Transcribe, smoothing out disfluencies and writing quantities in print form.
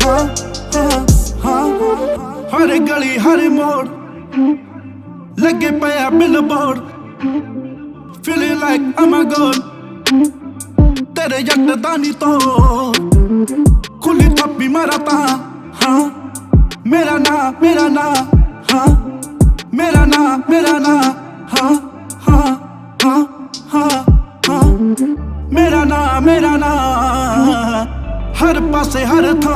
हाँ हाँ हाँ हर गली हर मोड़ लगे पाया billboard feeling like I'm a god तेरे यकदानी तो खुली थप्पी मरता हाँ मेरा ना हाँ मेरा ना हाँ हाँ हाँ हाँ हाँ मेरा ना हर पासे हर था